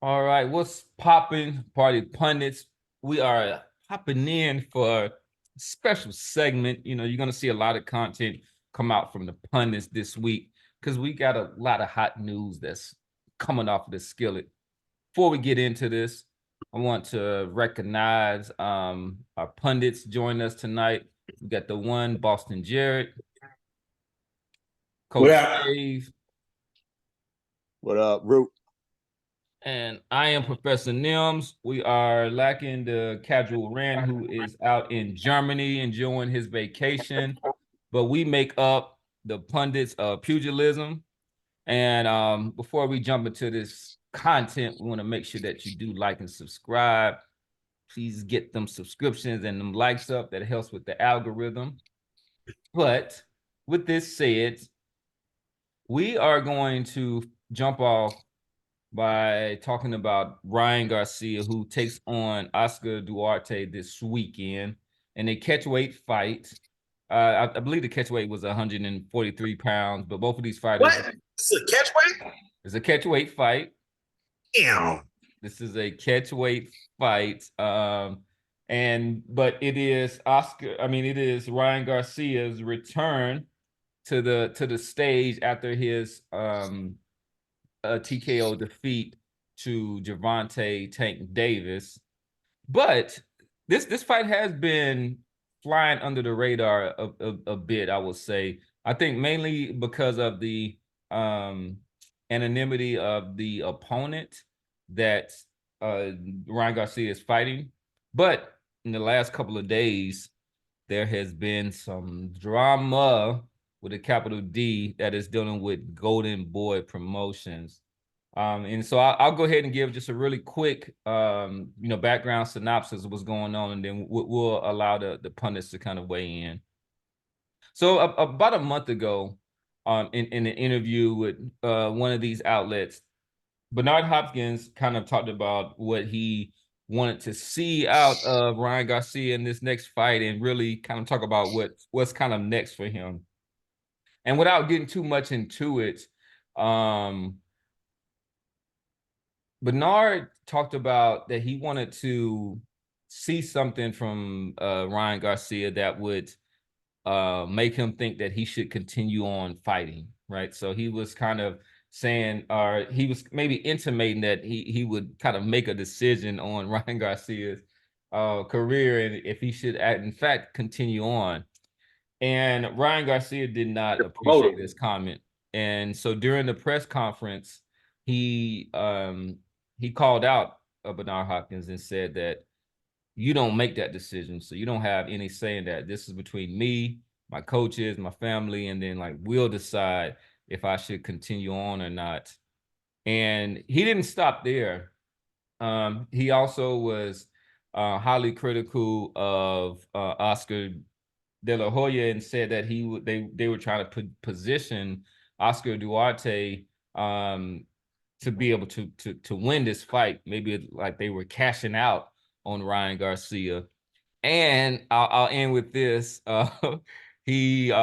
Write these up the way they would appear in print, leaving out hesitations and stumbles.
All right, what's popping, party pundits? We are hopping in for a special segment. You're gonna see a lot of content come out from the pundits this week because we got a lot of hot news that's coming off of the skillet. Before we get into this, I want to recognize our pundits joining us tonight. We got the one Boston Jared, What Coach up? Dave, What up, Root? and I am Professor Nims. We are lacking the casual Rand, who is out in Germany enjoying his vacation. But we make up the pundits of pugilism. And before we jump into this content, we want to make sure that you do like and subscribe. Please get them subscriptions and them likes up. That helps with the algorithm. But with this said, we are going to jump off by talking about Ryan Garcia, who takes on Oscar Duarte this weekend in a catchweight fight. I believe the catchweight was 143 pounds, but both of these fighters. What? This is a catchweight? It's a catchweight fight. Damn. This is a catchweight fight. But it is it is Ryan Garcia's return to the stage after his a TKO defeat to Gervonta Tank Davis. But this fight has been flying under the radar a bit, I will say. I think mainly because of the anonymity of the opponent that Ryan Garcia is fighting. But in the last couple of days, there has been some drama with a capital D that is dealing with Golden Boy Promotions. And so I'll go ahead and give just a really quick, background synopsis of what's going on, and then we'll allow the pundits to kind of weigh in. So about a month ago, in an interview with one of these outlets, Bernard Hopkins kind of talked about what he wanted to see out of Ryan Garcia in this next fight, and really kind of talk about what's kind of next for him. And without getting too much into it, Bernard talked about that he wanted to see something from Ryan Garcia that would make him think that he should continue on fighting, right? So he was kind of saying, or he was maybe intimating that he would kind of make a decision on Ryan Garcia's career and if he should, in fact, continue on. And Ryan Garcia did not appreciate this comment. And so during the press conference, he called out Bernard Hopkins and said that you don't make that decision. So you don't have any say in that. This is between me, my coaches, my family, and then like we'll decide if I should continue on or not. And he didn't stop there. He also was highly critical of Oscar De La Hoya and said that they were trying to position Oscar Duarte to be able to win this fight. Maybe like they were cashing out on Ryan Garcia. And I'll end with this. He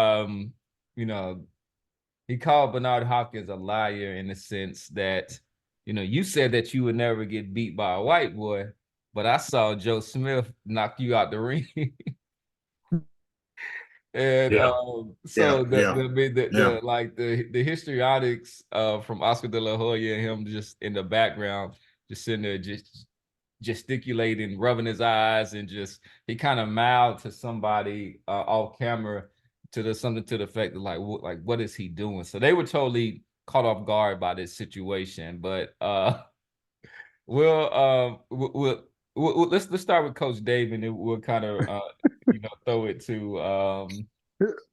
he called Bernard Hopkins a liar in the sense that, you said that you would never get beat by a white boy, but I saw Joe Smith knock you out the ring. And so the histrionics from Oscar De La Hoya and him just in the background, just sitting there just gesticulating, rubbing his eyes, and just he kind of mouthed to somebody off camera something to the effect of like what is he doing? So they were totally caught off guard by this situation. But let's start with Coach Dave, and then we'll kind of throw it to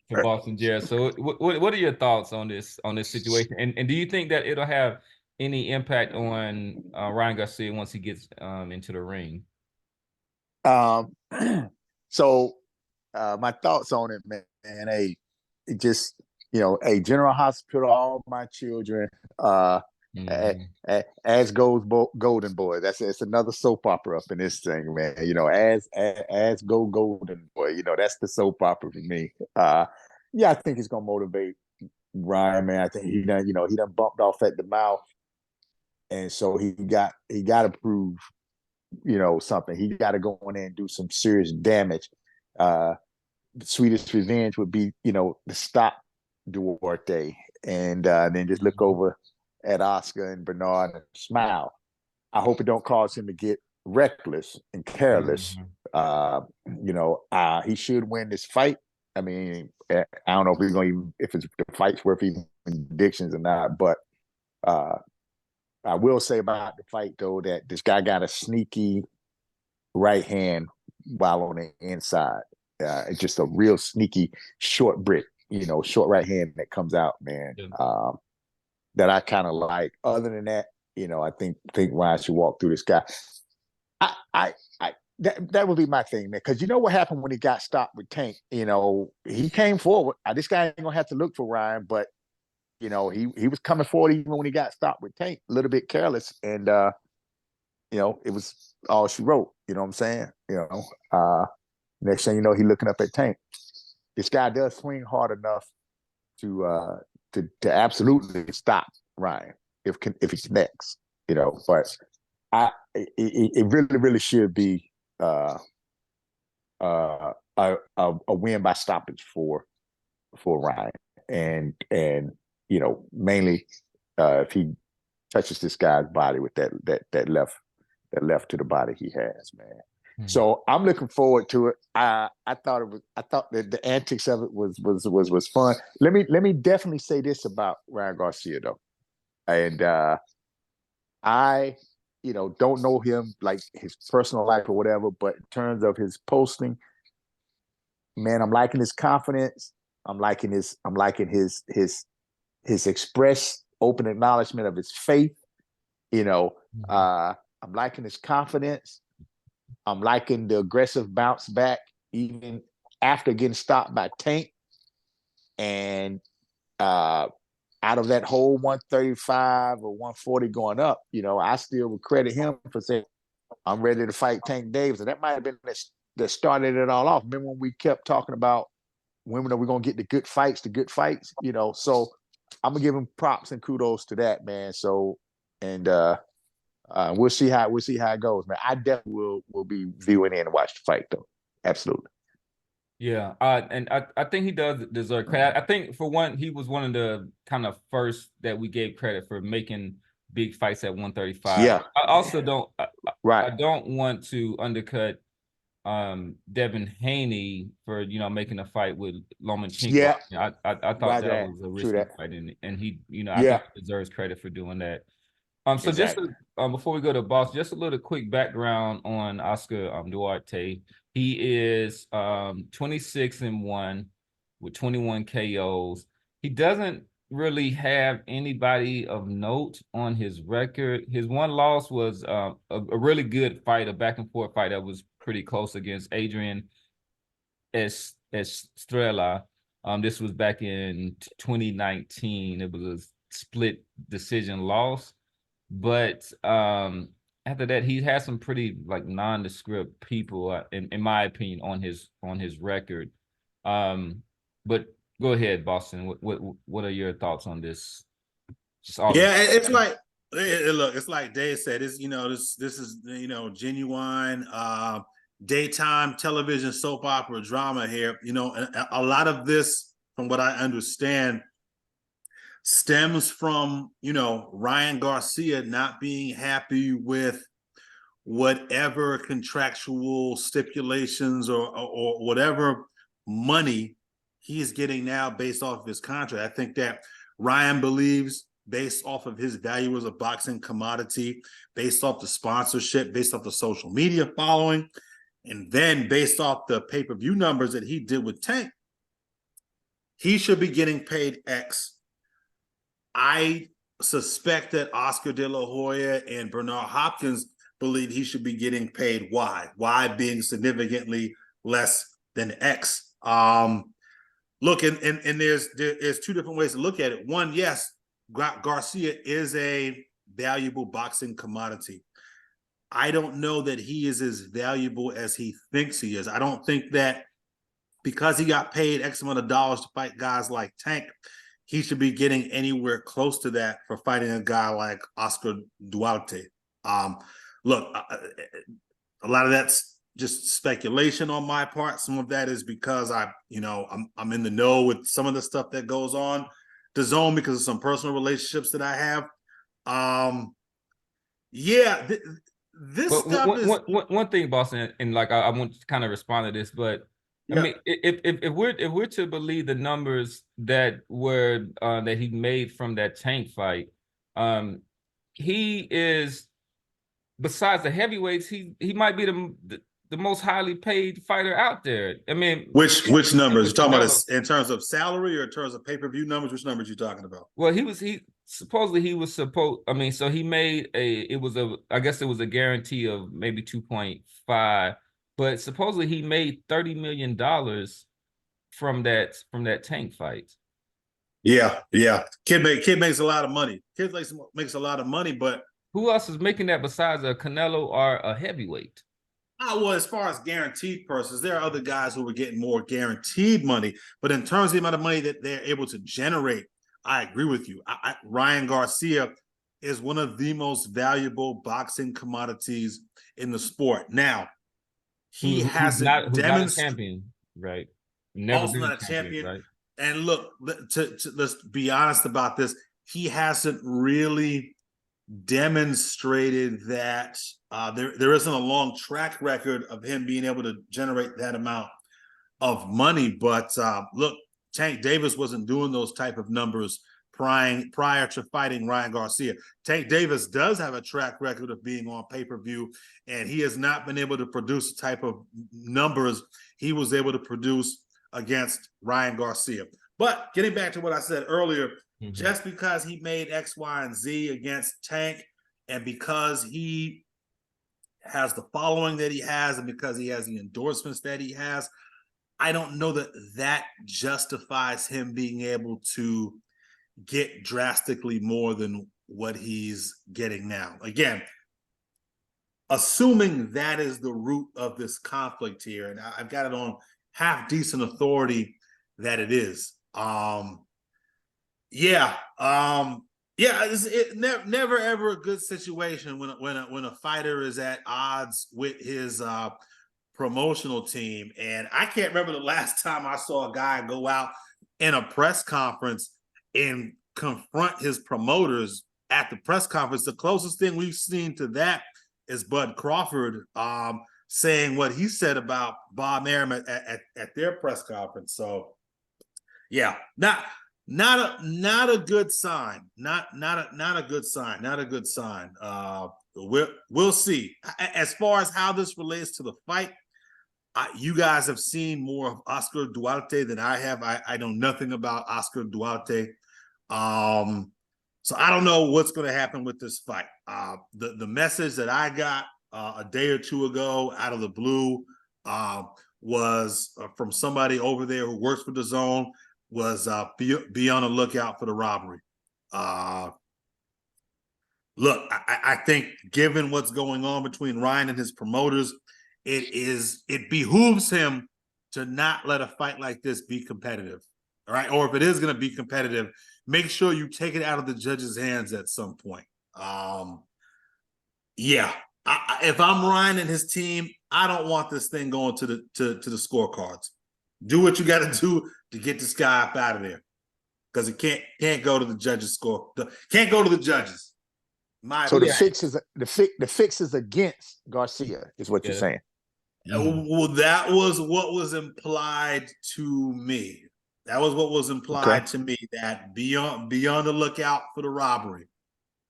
Boston Jared. So what are your thoughts on this situation? And do you think that it'll have any impact on Ryan Garcia once he gets into the ring? So my thoughts on it, man. Hey, just a General Hospital, all my children. As goes Golden Boy. It's another soap opera up in this thing, man. As go Golden Boy. That's the soap opera for me. Yeah, I think it's gonna motivate Ryan, man. I think he done bumped off at the mouth. and so he got to prove, you know, something. He got to go in there and do some serious damage. Sweetest revenge would be, you know, to stop Duarte, and then just look over at Oscar and Bernard and smile. I hope it don't cause him to get reckless and careless. Mhm. You know, he should win this fight. I mean, I don't know if he's going to, if it's the fight's worth even predictions or not, but uh, I will say about the fight though that this guy got a sneaky right hand while on the inside. It's just a real sneaky short brick, you know, short right hand that comes out, man. Yeah. That I kind of like. Other than that, you know, I think Ryan should walk through this guy. I that would be my thing, man. Because you know what happened when he got stopped with Tank? You know, he came forward. This guy ain't gonna have to look for Ryan, but you know, he was coming forward even when he got stopped with Tank, a little bit careless, and you know, it was all she wrote. You know what I'm saying? You know, next thing you know, he looking up at Tank. This guy does swing hard enough to to absolutely stop Ryan if he connects. You know, but it really should be a win by stoppage for Ryan, and you know, mainly if he touches this guy's body with that left to the body he has, man. Mhm. So I'm looking forward to it. I thought that the antics of it was fun. Let me definitely say this about Ryan Garcia though, and I, you know, don't know him like his personal life or whatever, but in terms of his posting, man, I'm liking his confidence. I'm liking his express open acknowledgement of his faith. You know, Mhm. I'm liking his confidence. I'm liking the aggressive bounce back even after getting stopped by Tank. And out of that whole 135 or 140 going up, you know, I still would credit him for saying, I'm ready to fight Tank Davis. And that might have been that started it all off. Remember when we kept talking about when are we going to get the good fights, you know? So I'm going to give him props and kudos to that, man. So, and we'll see how it goes, man. I definitely will be viewing in and watch the fight though. Absolutely. Yeah, and I think he does deserve credit. I think for one, he was one of the kind of first that we gave credit for making big fights at 135. Yeah. I also don't Right. I don't want to undercut Devin Haney for making a fight with Lomachenko. Yeah. I thought Roger that that. was a True risky that. fight, and he I Yeah. think he deserves credit for doing that. So just Exactly. before we go to boss, just a little quick background on Oscar Duarte. He is 26-1 with 21 KOs. He doesn't really have anybody of note on his record. His one loss was a really good fight, a back and forth fight that was pretty close against Adrian Estrella. This was back in 2019. It was a split decision loss. But after that, he has some pretty like nondescript people, in my opinion, on his record. But go ahead, Boston. What are your thoughts on this? Just all the Yeah, it's like look, it's like Dave said. It's this is genuine daytime television soap opera drama here. A lot of this, from what I understand, stems from Ryan Garcia not being happy with whatever contractual stipulations or whatever money he's getting now based off of his contract. I think that Ryan believes, based off of his value as a boxing commodity, based off the sponsorship, based off the social media following, and then based off the pay-per-view numbers that he did with Tank, he should be getting paid X. I suspect that Oscar De La Hoya and Bernard Hopkins believe he should be getting paid Y. Y being significantly less than X. Look, and there's two different ways to look at it. One, yes, Garcia is a valuable boxing commodity. I don't know that he is as valuable as he thinks he is. I don't think that because he got paid X amount of dollars to fight guys like Tank, he should be getting anywhere close to that for fighting a guy like Oscar Duarte. Look, a lot of that's just speculation on my part. Some of that is because I'm in the know with some of the stuff that goes on the zone because of some personal relationships that I have. This But stuff is one thing, Boston, and like I want to kind of respond to this, but I yeah. mean, if we're to believe the numbers that were that he made from that Tank fight, he is, besides the heavyweights, he might be the most highly paid fighter out there. I mean, Which numbers? You're talking about Canelo. this in terms of salary or in terms of pay-per-view numbers? Which numbers you talking about? Well, he supposedly he was supposed. I mean, so he made I guess it was a guarantee of maybe 2.5, but supposedly he made $30 million from that Tank fight. Yeah. Kid makes a lot of money. Kid makes a lot of money, but Who else is making that besides a Canelo or a heavyweight? well, as far as guaranteed purses, there are other guys who were getting more guaranteed money. But in terms of the amount of money that they're able to generate, I agree with you. Ryan Garcia is one of the most valuable boxing commodities in the sport. Now, he hasn't who's not a demonstrated. champion, right? Never Also been not a champion. right? And look, let's be honest about this. He hasn't really demonstrated that there isn't a long track record of him being able to generate that amount of money. But look, Tank Davis wasn't doing those type of numbers prior to fighting Ryan Garcia. Tank Davis does have a track record of being on pay-per-view, and he has not been able to produce the type of numbers he was able to produce against Ryan Garcia. But getting back to what I said earlier, just because he made X, Y, and Z against Tank, and because he has the following that he has, and because he has the endorsements that he has, I don't know that justifies him being able to get drastically more than what he's getting now. Again, assuming that is the root of this conflict here, and I've got it on half decent authority that it is. It's never ever a good situation when a fighter is at odds with his promotional team. And I can't remember the last time I saw a guy go out in a press conference and confront his promoters at the press conference. The closest thing we've seen to that is Bud Crawford saying what he said about Bob Arum at their press conference. So yeah, not a good sign. Not a good sign. Not a good sign. We'll see. As far as how this relates to the fight, you guys have seen more of Oscar Duarte than I have. I know nothing about Oscar Duarte. So I don't know what's going to happen with this fight. The message that I got a day or two ago out of the blue was from somebody over there who works for the zone, was be on the lookout for the robbery. Look, I think given what's going on between Ryan and his promoters, it behooves him to not let a fight like this be competitive. All right. Or if it is going to be competitive, make sure you take it out of the judge's hands at some point. If I'm Ryan and his team, I don't want this thing going to the scorecards. Do what you got to do to get this guy up out of there, because it can't go to the judges' score. Can't go to the judges. So the fix is against Garcia, is what you're saying. Well, that was what was implied to me. That was what was implied to me, that be on the lookout for the robbery.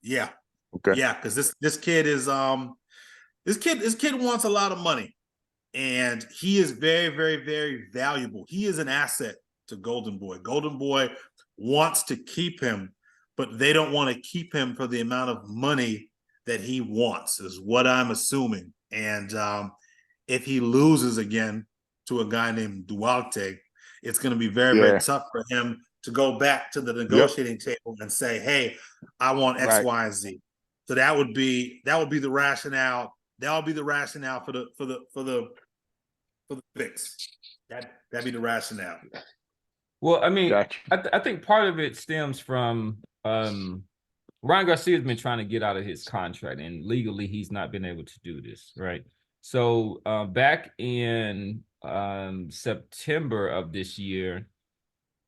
Yeah. Okay. Yeah, because this kid is this kid wants a lot of money, and he is very, very, very valuable. He is an asset to Golden Boy. Golden Boy wants to keep him, but they don't want to keep him for the amount of money that he wants, is what I'm assuming. And if he loses again to a guy named Duarte, it's going to be very, very tough for him to go back to the negotiating table and say, "Hey, I want X, Y, and Z." So that would be the rationale. That would be the rationale for the fix. That'd be the rationale. Well, I mean, Gotcha. I think part of it stems from Ryan Garcia has been trying to get out of his contract, and legally he's not been able to do this, right? So back in September of this year,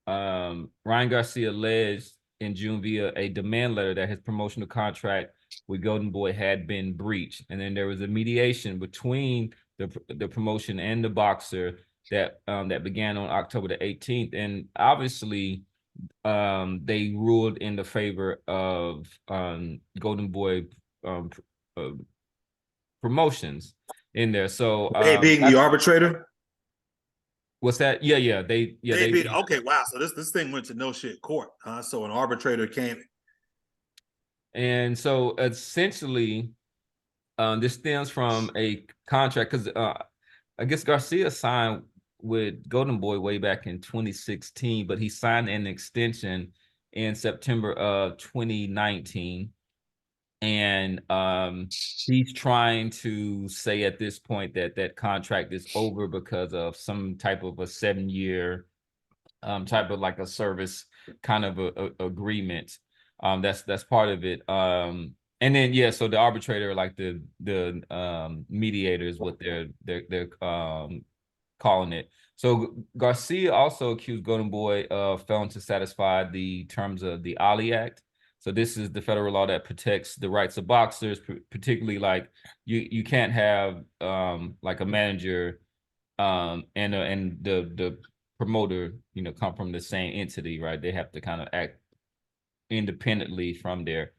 Ryan Garcia alleged in June via a demand letter that his promotional contract with Golden Boy had been breached, and then there was a mediation between the promotion and the boxer that began on October the 18th, and obviously they ruled in the favor of Golden Boy um, uh, promotions in there. So They being the arbitrator. what's that? Yeah, They beat. Okay, wow. So this thing went to no shit court, huh? So an arbitrator came. And so essentially, this stems from a contract because I guess Garcia signed with Golden Boy way back in 2016, but he signed an extension in September of 2019. And he's trying to say at this point that that contract is over because of some type of a 7-year type of like a service kind of a agreement. That's part of it. And then yeah, so the arbitrator, like the mediator is what they're calling it. So Garcia also accused Golden Boy of failing to satisfy the terms of the Ali Act. So this is the federal law that protects the rights of boxers, particularly like you can't have like a manager and the promoter, you know, come from the same entity, right? They have to kind of act independently from there.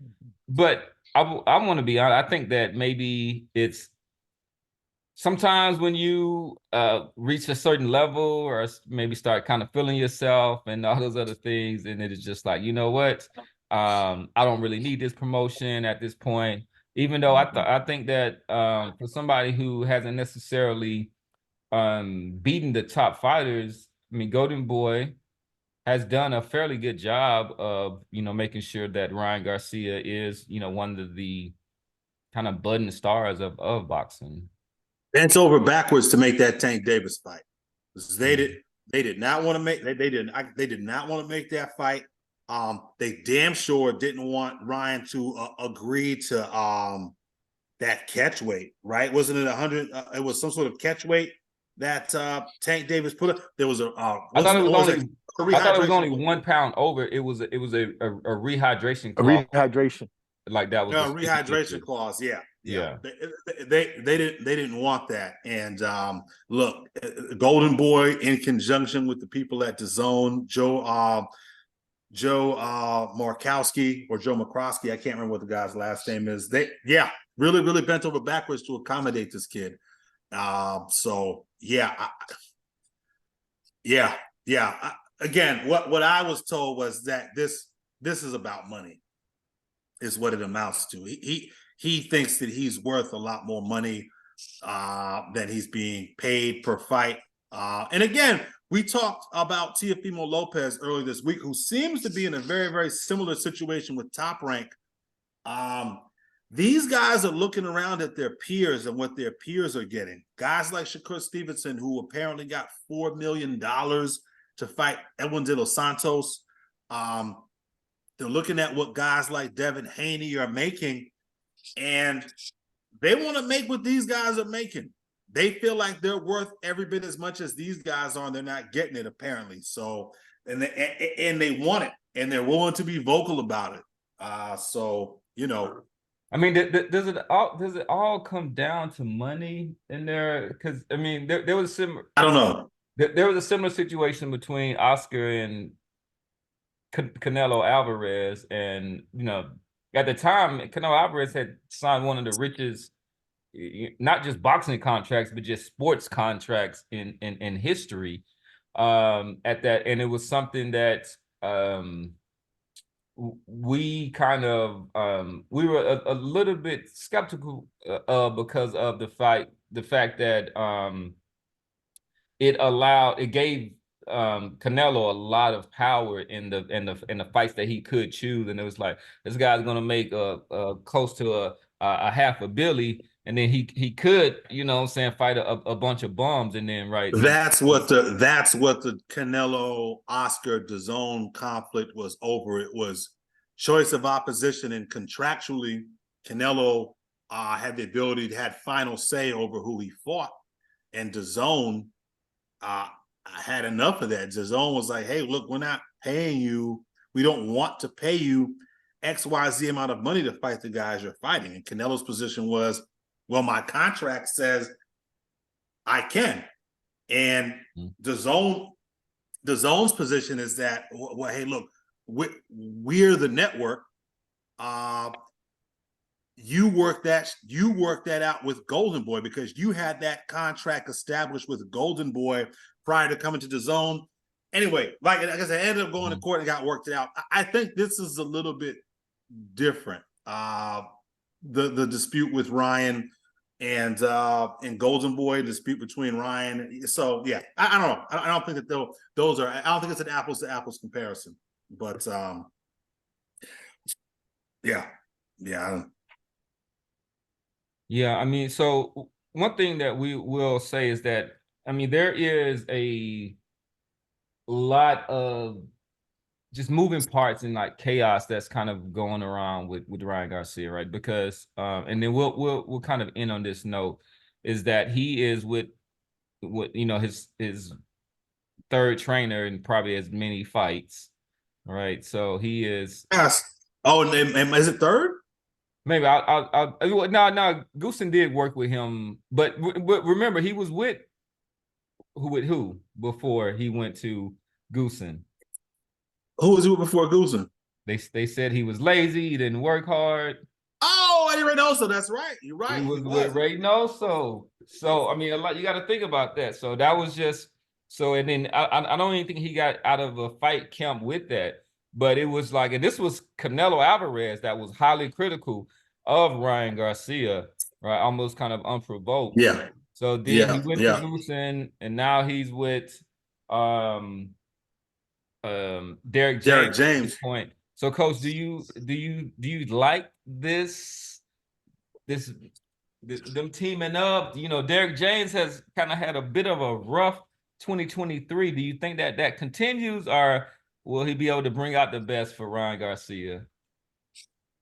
But I want to be honest, I think that maybe it's sometimes when you reach a certain level or maybe start kind of feeling yourself and all those other things, and it is just like, you know what, I don't really need this promotion at this point, even though I think that for somebody who hasn't necessarily beaten the top fighters, I mean, Golden Boy has done a fairly good job of, you know, making sure that Ryan Garcia is, you know, one of the kind of budding stars of boxing. Bent over backwards to make that Tank Davis fight. They did not want to make they did not want to make that fight. They damn sure didn't want Ryan to agree to that catch weight, right? Wasn't it 100? It was some sort of catch weight that Tank Davis put up. There was I thought it was only 1 pound over. It was a rehydration clause. A rehydration. Like that was a rehydration clause. Yeah. They didn't want that. And look, Golden Boy in conjunction with the people at DAZN, Joe Markowski or Joe McCroskey, I can't remember what the guy's last name is. They really bent over backwards to accommodate this kid. So again, what I was told was that this is about money, is what it amounts to. He thinks that he's worth a lot more money than he's being paid per fight. And again, we talked about Teofimo Lopez earlier this week, who seems to be in a very, very similar situation with Top Rank. These guys are looking around at their peers and what their peers are getting. Guys like Shakur Stevenson, who apparently got $4 million to fight Edwin De Los Santos. They're looking at what guys like Devin Haney are making, and they want to make what these guys are making. They feel like they're worth every bit as much as these guys are, and they're not getting it apparently. So, and they want it, and they're willing to be vocal about it. So, you know, I mean, does it all come down to money in there? Because I mean, there was a similar. I don't know. There was a similar situation between Oscar and Canelo Alvarez, and you know, at the time, Canelo Alvarez had signed one of the richest, not just boxing contracts, but just sports contracts in history. At that, and it was something that we kind of we were a little bit skeptical because of the fact that it gave Canelo a lot of power in the fights that he could choose, and it was like, this guy's gonna make close to a half a Billy, and then he could, you know what I'm saying, fight a bunch of bums, and then That's what the Canelo Oscar DAZN conflict was over. It was choice of opposition, and contractually, Canelo had the ability to have final say over who he fought, and DAZN had enough of that. DAZN was like, "Hey, look, we're not paying you. We don't want to pay you XYZ amount of money to fight the guys you're fighting." And Canelo's position was, "Well, my contract says I can." And DAZN's position is that, well, hey, look, we're the network. You work that out with Golden Boy, because you had that contract established with Golden Boy prior to coming to DAZN. Anyway, like I said, I ended up going to court and got worked it out. I think this is a little bit different. The dispute with Ryan and Golden Boy, dispute between Ryan. So yeah, I don't know. I don't think that those are. I don't think it's an apples to apples comparison. But yeah. Yeah, I mean, so one thing that we will say is that, I mean, there is a lot of just moving parts and like chaos that's kind of going around with Ryan Garcia, right? Because and then we'll kind of end on this note, is that he is with you know, his third trainer in probably as many fights, right? So he is. Yes. Oh, and is it third? Maybe I'll no, Goosen did work with him, but remember, he was with who before he went to Goosen? Who was he with before Goosen? They said he was lazy, he didn't work hard. Oh, Eddie Reynoso, that's right. You're right. He was with Reynoso. So I mean, a lot, you got to think about that. So that was just so, and then I don't even think he got out of a fight camp with that, but it was like, and this was Canelo Alvarez that was highly critical of Ryan Garcia, right? Almost kind of unprovoked. Yeah. So then he went to Goosen, and now he's with Derek James at this point. So, Coach, do you like them teaming up? You know, Derek James has kind of had a bit of a rough 2023. Do you think that continues, or will he be able to bring out the best for Ryan Garcia?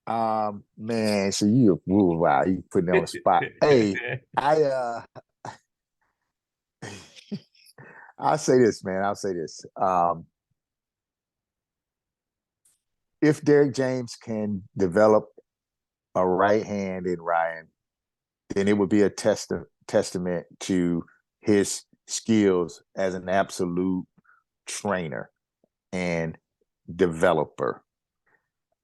Man, so wow, you put me on the spot. Hey, I'll say this, man. I'll say this. If Derek James can develop a right hand in Ryan, then it would be a testament to his skills as an absolute trainer and developer.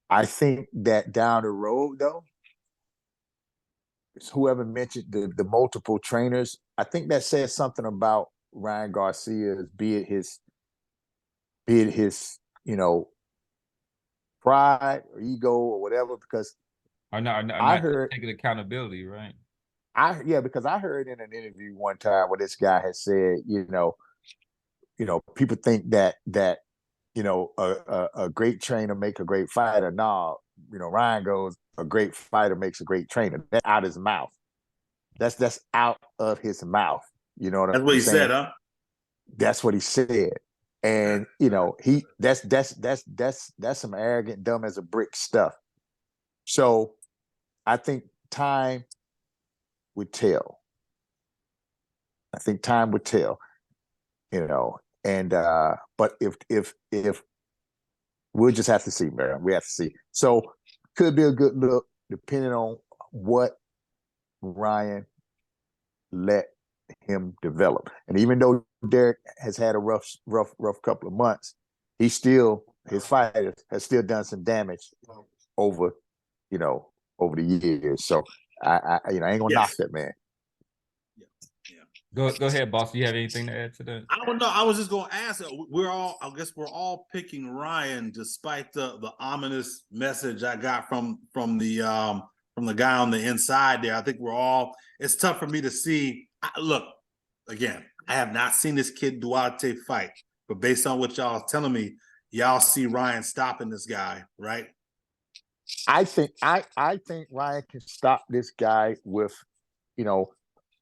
I think that down the road, though, whoever mentioned the multiple trainers, I think that says something about Ryan Garcia's, be it his, you know, pride or ego or whatever, because I heard taking accountability, right? Because I heard in an interview one time where this guy had said, you know, people think that a great trainer make a great fighter. No, Ryan goes, a great fighter makes a great trainer. That's out his mouth. That's out of his mouth. You know what I'm saying? That's what he said, huh? That's what he said. And that's some arrogant, dumb as a brick stuff. So I think time would tell. And but if we'll just have to see, man. We have to see. So could be a good look depending on what Ryan let him develop. And even though Derek has had a rough couple of months, his fighter has still done some damage over the years. So I ain't gonna knock that man. Go ahead, boss. Do you have anything to add to that? I don't know. I was just going to ask. I guess we're all picking Ryan, despite the ominous message I got from the guy on the inside there. I think we're all. It's tough for me to see. Look, again, I have not seen this kid Duarte fight, but based on what y'all are telling me, y'all see Ryan stopping this guy, right? I think Ryan can stop this guy with, you know,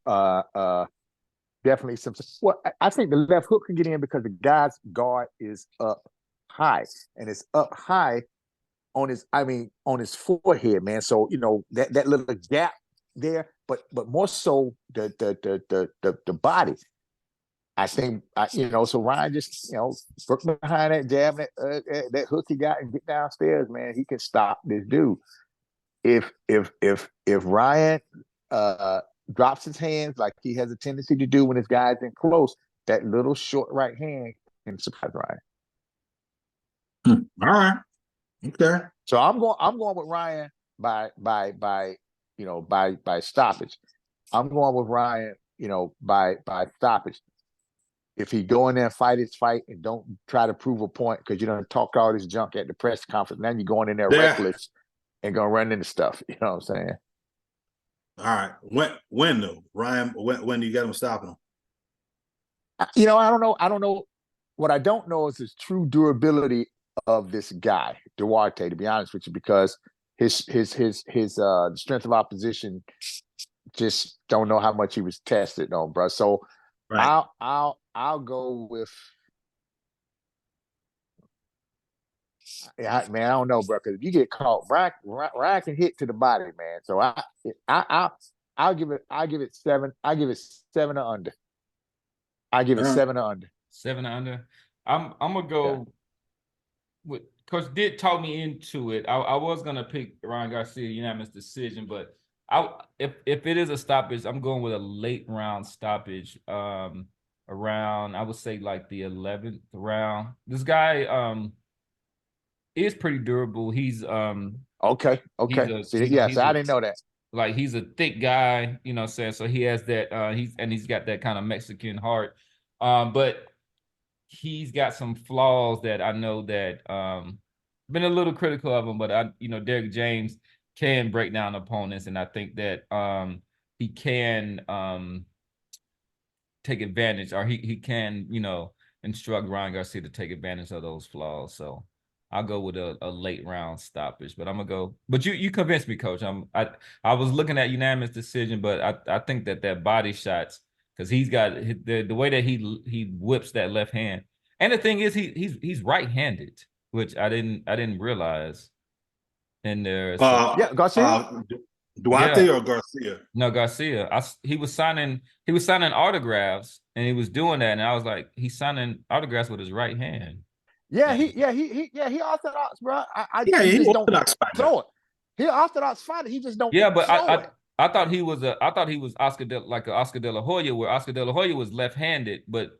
uh uh definitely some. Well, I think the left hook can get in because the guy's guard is up high, and it's up high on his, I mean, on his forehead, man. So that little gap there, but more so the body. I think so Ryan just look behind that jab, that hook he got, and get downstairs, man. He can stop this dude. If Ryan drops his hands like he has a tendency to do when his guy's in close, that little short right hand can surprise Ryan. All right. Okay. So I'm going with Ryan by stoppage. I'm going with Ryan, by stoppage. If he go in there and fight his fight and don't try to prove a point because you don't talk all this junk at the press conference, then you're going in there reckless and gonna run into stuff. You know what I'm saying? All right. When though, Ryan? When do you get him stopping him? I don't know. What I don't know is his true durability of this guy, Duarte. To be honest with you, because his strength of opposition, just don't know how much he was tested on, bro. So right. I'll go with. Yeah, man, I don't know, bro. Because if you get caught, Ryan can hit to the body, man. So I'll give it 7. I give it 7 or under. I give it 7 or under. 7 or under. I'm gonna go with Coach did talk me into it. I was gonna pick Ryan Garcia unanimous decision, but if it is a stoppage, I'm going with a late round stoppage. Around I would say like the 11th round. This guy is pretty durable. He's okay. Yes, I didn't know that. Like he's a thick guy, you know what I'm saying? So he has that he's got that kind of Mexican heart. But he's got some flaws that I know that been a little critical of him, but Derrick James can break down opponents, and I think that he can take advantage, or he can, instruct Ryan Garcia to take advantage of those flaws. So I'll go with a late round stoppage, but I'm gonna go. But you convinced me, Coach. I was looking at unanimous decision, but I think that body shots, because he's got the way that he whips that left hand, and the thing is he's right-handed, which I didn't realize in there. So, Garcia. Duarte or Garcia? No, Garcia. He was signing autographs, and he was doing that, and I was like, he's signing autographs with his right hand. Yeah, he orthodox, bro. He just orthodox don't throw it. He orthodox fighter. He just don't. Yeah, but I thought he was Oscar De La Hoya, where Oscar De La Hoya was left-handed, but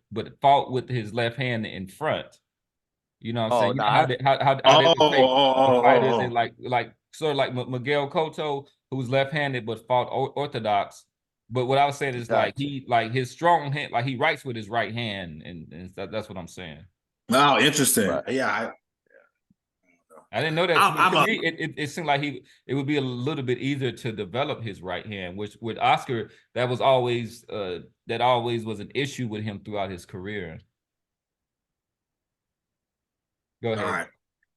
fought with his left hand in front. You know what I'm saying? How they take fighters and like sort of like Miguel Cotto, who was left-handed but fought orthodox. But what I was saying is like his strong hand, like he writes with his right hand, and that's what I'm saying. Oh, interesting. Right. Yeah, I didn't know that. To me, it seemed like it would be a little bit easier to develop his right hand, which with Oscar, that always was an issue with him throughout his career. Go ahead. All right.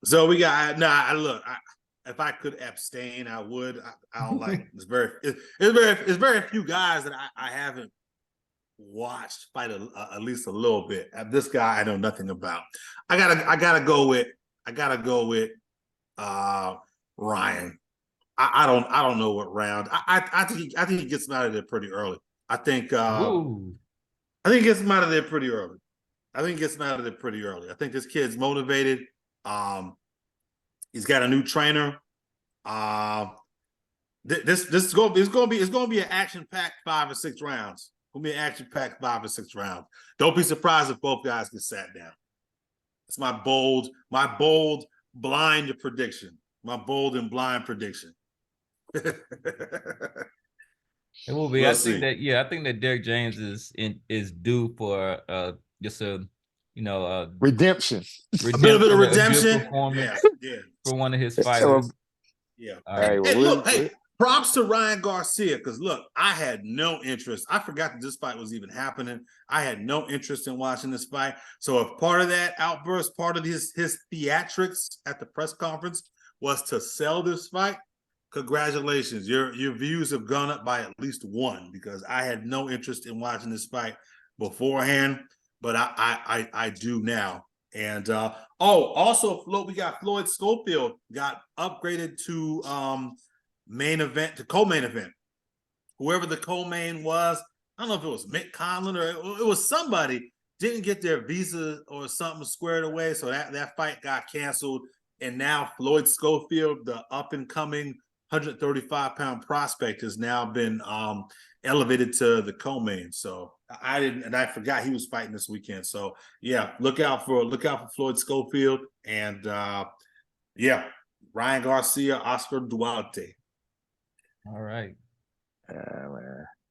So we got if I could abstain, I would. I don't like it's very few guys that I haven't watched fight at least a little bit. This guy I know nothing about. I gotta go with Ryan. I don't know what round. I think he gets him out of there pretty early. I think he gets him out of there pretty early. I think this kid's motivated. He's got a new trainer. This is going to be an action-packed 5 or 6 rounds. Gonna be an action-packed 5 or 6 rounds. Don't be surprised if both guys get sat down. It's my bold, blind prediction. My bold and blind prediction. It will be. I think that Derrick James is due for just a redemption. A bit of a redemption. Performance for one of his fighters. Yeah. Hey, props to Ryan Garcia, because look, I had no interest. I forgot that this fight was even happening. I had no interest in watching this fight. So if part of that outburst, part of his theatrics at the press conference was to sell this fight, congratulations. Your views have gone up by at least one, because I had no interest in watching this fight beforehand, but I do now. And also we got Floyd Schofield got upgraded to main event, to co-main event. Whoever the co-main was, I don't know if it was Mick Conlon or it was somebody, didn't get their visa or something squared away, so that fight got canceled. And now Floyd Schofield, the up and coming 135-pound prospect, has now been elevated to the co-main. So I forgot he was fighting this weekend. So yeah, look out for Floyd Schofield, and yeah, Ryan Garcia, Oscar Duarte. All right. Man.